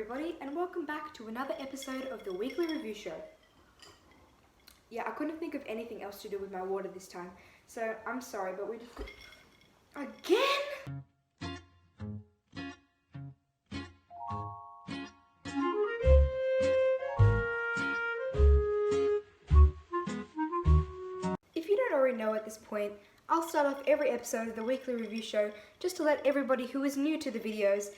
everybody, and welcome back to another episode of the Weekly Review Show. Yeah, I couldn't think of anything else to do with my water this time, so I'm sorry, but we just... Again? If you don't already know at this point, I'll start off every episode of the Weekly Review Show just to let everybody who is new to the videos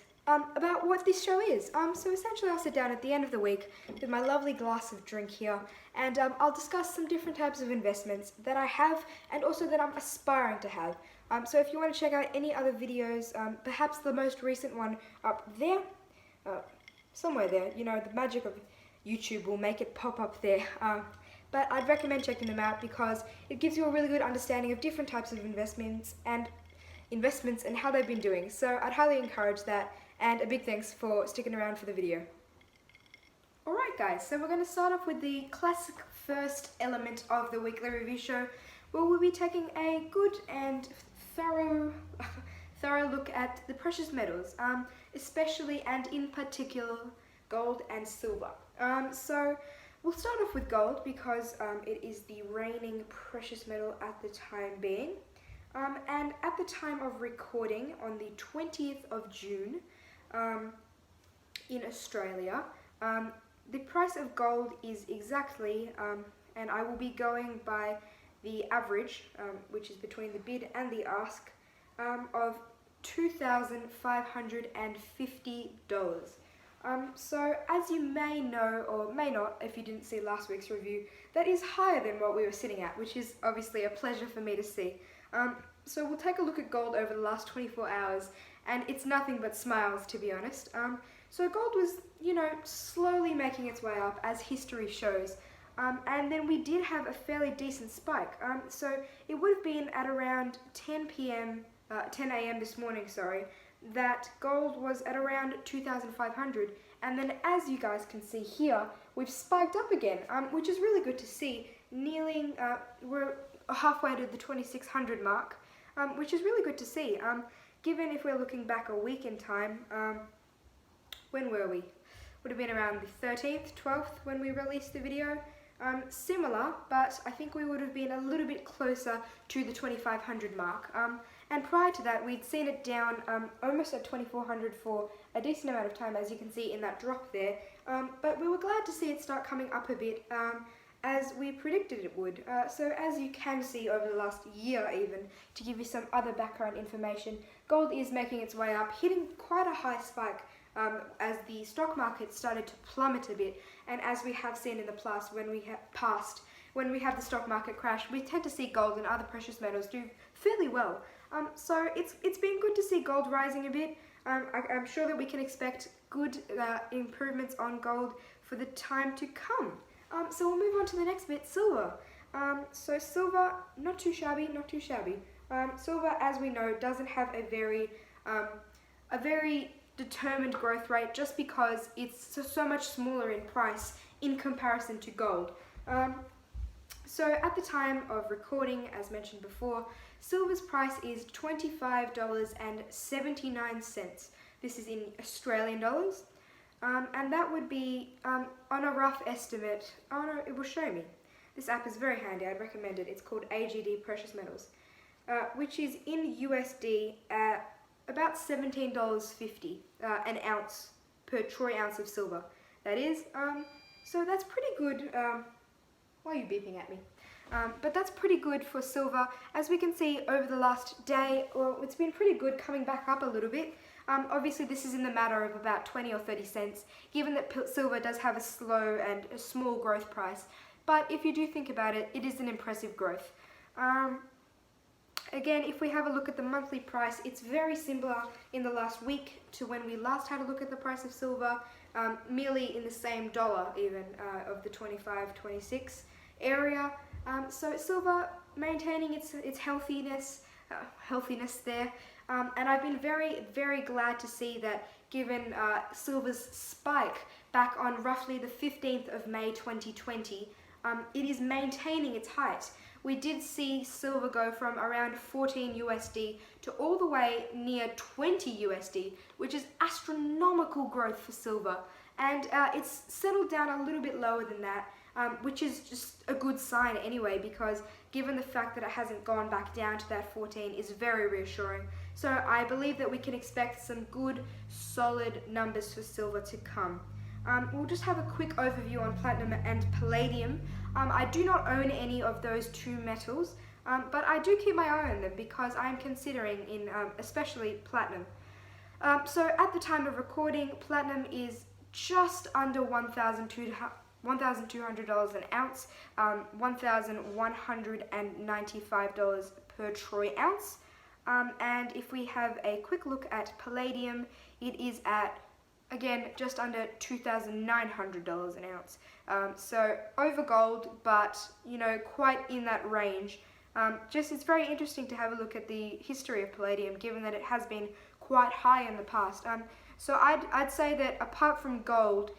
about what this show is. So essentially I'll sit down at the end of the week with my lovely glass of drink here and I'll discuss some different types of investments that I have and also that I'm aspiring to have. So if you want to check out any other videos, perhaps the most recent one up there, somewhere there, you know, the magic of YouTube will make it pop up there. But I'd recommend checking them out because it gives you a really good understanding of different types of investments and how they've been doing. So I'd highly encourage that, and a big thanks for sticking around for the video. Alright guys, so we're going to start off with the classic first element of the Weekly Review Show, where we'll be taking a good and thorough look at the precious metals, especially and in particular gold and silver. So we'll start off with gold because it is the reigning precious metal at the time being. And at the time of recording, on the 20th of June in Australia, the price of gold is exactly, and I will be going by the average, which is between the bid and the ask, of $2,550. So as you may know or may not if you didn't see last week's review, that is higher than what we were sitting at, which is obviously a pleasure for me to see. So we'll take a look at gold over the last 24 hours and it's nothing but smiles, to be honest. So gold was, you know, slowly making its way up as history shows. And then we did have a fairly decent spike. So it would have been at around 10 a.m. this morning, that gold was at around 2,500, and then as you guys can see here, we've spiked up again, which is really good to see. We're halfway to the 2,600 mark, which is really good to see. Given if we're looking back a week in time, when were we? Would have been around the 13th, 12th when we released the video. Similar, but I think we would have been a little bit closer to the 2,500 mark. And prior to that, we'd seen it down almost at 2,400 for a decent amount of time, as you can see in that drop there. But we were glad to see it start coming up a bit, as we predicted it would. So as you can see over the last year even, to give you some other background information, gold is making its way up, hitting quite a high spike as the stock market started to plummet a bit. And as we have seen in the past, when we have the stock market crash, we tend to see gold and other precious metals do fairly well. So it's been good to see gold rising a bit. I'm sure that we can expect good improvements on gold for the time to come. So we'll move on to the next bit, silver. So silver, not too shabby. Silver, as we know, doesn't have a very determined growth rate just because it's so much smaller in price in comparison to gold. So at the time of recording, as mentioned before, silver's price is $25.79. This is in Australian dollars. And that would be, on a rough estimate, oh no, it will show me. This app is very handy, I'd recommend it. It's called AGD Precious Metals, which is in USD at about $17.50 an ounce per troy ounce of silver. That is, so that's pretty good. Why are you beeping at me? But that's pretty good for silver. As we can see over the last day, well, it's been pretty good coming back up a little bit. Obviously this is in the matter of about 20 or 30 cents, given that silver does have a slow and a small growth price. But if you do think about it, it is an impressive growth. Again, if we have a look at the monthly price, it's very similar in the last week to when we last had a look at the price of silver, merely in the same dollar even, of the 25, 26 area. So silver maintaining its healthiness there. And I've been very, very glad to see that given silver's spike back on roughly the 15th of May 2020, it is maintaining its height. We did see silver go from around 14 USD to all the way near 20 USD, which is astronomical growth for silver. And it's settled down a little bit lower than that, which is just a good sign anyway, because given the fact that it hasn't gone back down to that 14 is very reassuring. So I believe that we can expect some good, solid numbers for silver to come. We'll just have a quick overview on platinum and palladium. I do not own any of those two metals, but I do keep my eye on them because I'm considering in especially platinum. So at the time of recording, platinum is just under $1,200 an ounce, $1,195 per troy ounce. And if we have a quick look at palladium, it is at, again, just under $2,900 an ounce. So over gold, but quite in that range. It's very interesting to have a look at the history of palladium, given that it has been quite high in the past. So I'd say that apart from gold,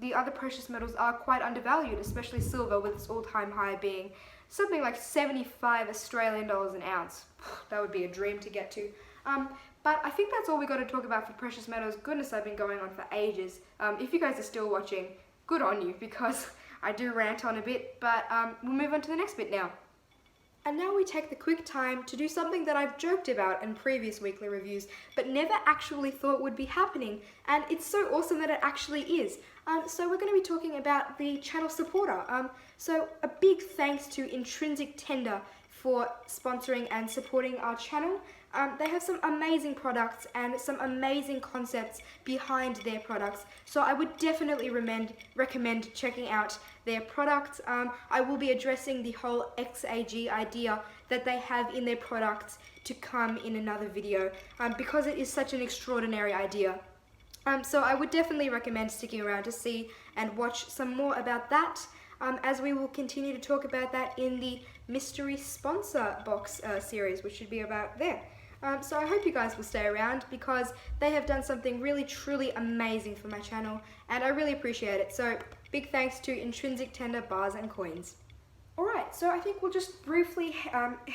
the other precious metals are quite undervalued, especially silver, with its all-time high being something like 75 Australian dollars an ounce. That would be a dream to get to. But I think that's all we got to talk about for precious metals. Goodness, I've been going on for ages. If you guys are still watching, good on you, because I do rant on a bit, but we'll move on to the next bit now. And now we take the quick time to do something that I've joked about in previous weekly reviews, but never actually thought would be happening, and it's so awesome that it actually is. So we're going to be talking about the channel supporter. So a big thanks to Intrinsic Tender for sponsoring and supporting our channel. They have some amazing products and some amazing concepts behind their products, so I would definitely recommend checking out their products. I will be addressing the whole XAG idea that they have in their products to come in another video, because it is such an extraordinary idea. So I would definitely recommend sticking around to see and watch some more about that, as we will continue to talk about that in the mystery sponsor box series, which should be about there. So I hope you guys will stay around, because they have done something really truly amazing for my channel, and I really appreciate it. So big thanks to Intrinsic Tender Bars and Coins. Alright, so I think we'll just briefly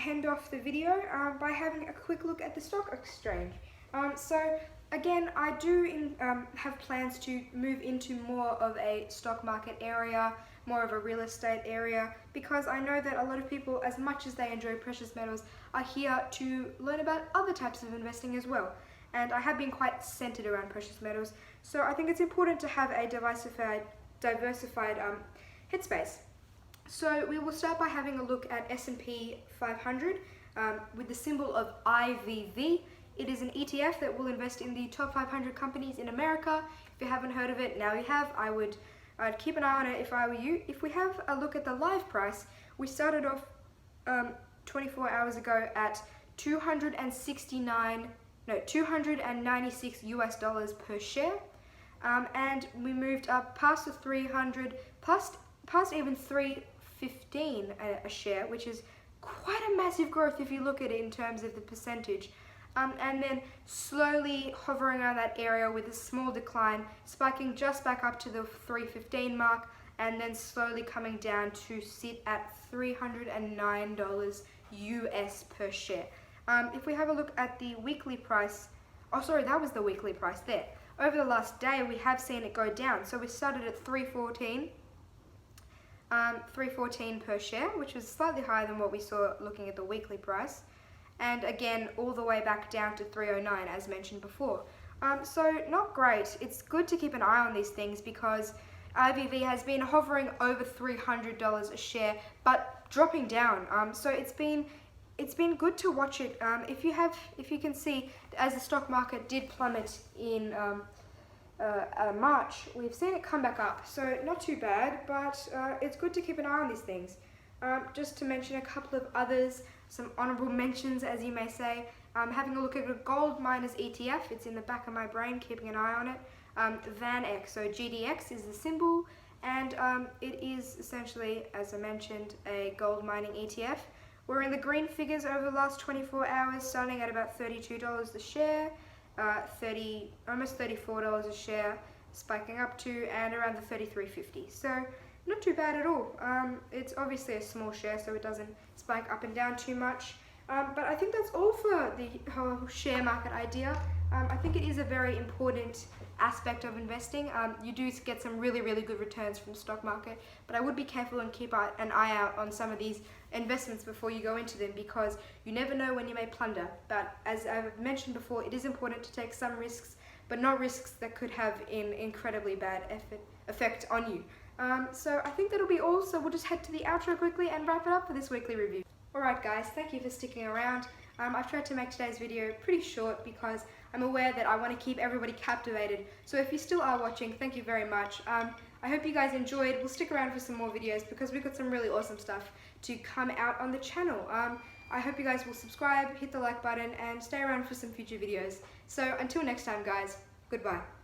end off the video by having a quick look at the stock exchange. So again, I do have plans to move into more of a stock market area, more of a real estate area, because I know that a lot of people, as much as they enjoy precious metals, are here to learn about other types of investing as well. And I have been quite centered around precious metals, so I think it's important to have a diversified headspace. So we will start by having a look at S&P 500 with the symbol of IVV. It is an ETF that will invest in the top 500 companies in America. If you haven't heard of it, now you have. I'd keep an eye on it if I were you. If we have a look at the live price, we started off 24 hours ago at $296 US per share, and we moved up past the 300, past even 315 a share, which is quite a massive growth if you look at it in terms of the percentage. And then slowly hovering around that area with a small decline, spiking just back up to the 315 mark, and then slowly coming down to sit at $309 US per share. If we have a look at the weekly price, oh sorry, that was the weekly price there. Over the last day, we have seen it go down. So we started at 314 per share, which was slightly higher than what we saw looking at the weekly price. And again, all the way back down to 309, as mentioned before. So not great. It's good to keep an eye on these things, because IVV has been hovering over $300 a share, but dropping down. So it's been good to watch it. If you can see, as the stock market did plummet in March, we've seen it come back up. So not too bad, but it's good to keep an eye on these things. Just to mention a couple of others, some honorable mentions, as you may say. Having a look at a gold miners ETF, it's in the back of my brain, keeping an eye on it. VanEck, so GDX is the symbol, and it is essentially, as I mentioned, a gold mining ETF. We're in the green figures over the last 24 hours, starting at about $32 a share, almost $34 a share, spiking up to and around the $33.50. So not too bad at all. It's obviously a small share, so it doesn't spike up and down too much. But I think that's all for the whole share market idea. I think it is a very important aspect of investing. You do get some really, really good returns from the stock market, but I would be careful and keep an eye out on some of these investments before you go into them, because you never know when you may plunder. But as I've mentioned before, it is important to take some risks, but not risks that could have an incredibly bad effect on you. So I think that'll be all, so we'll just head to the outro quickly and wrap it up for this weekly review. Alright guys, thank you for sticking around. I've tried to make today's video pretty short because I'm aware that I want to keep everybody captivated. So if you still are watching, thank you very much. I hope you guys enjoyed. We'll stick around for some more videos because we've got some really awesome stuff to come out on the channel. I hope you guys will subscribe, hit the like button, and stay around for some future videos. So until next time guys, goodbye.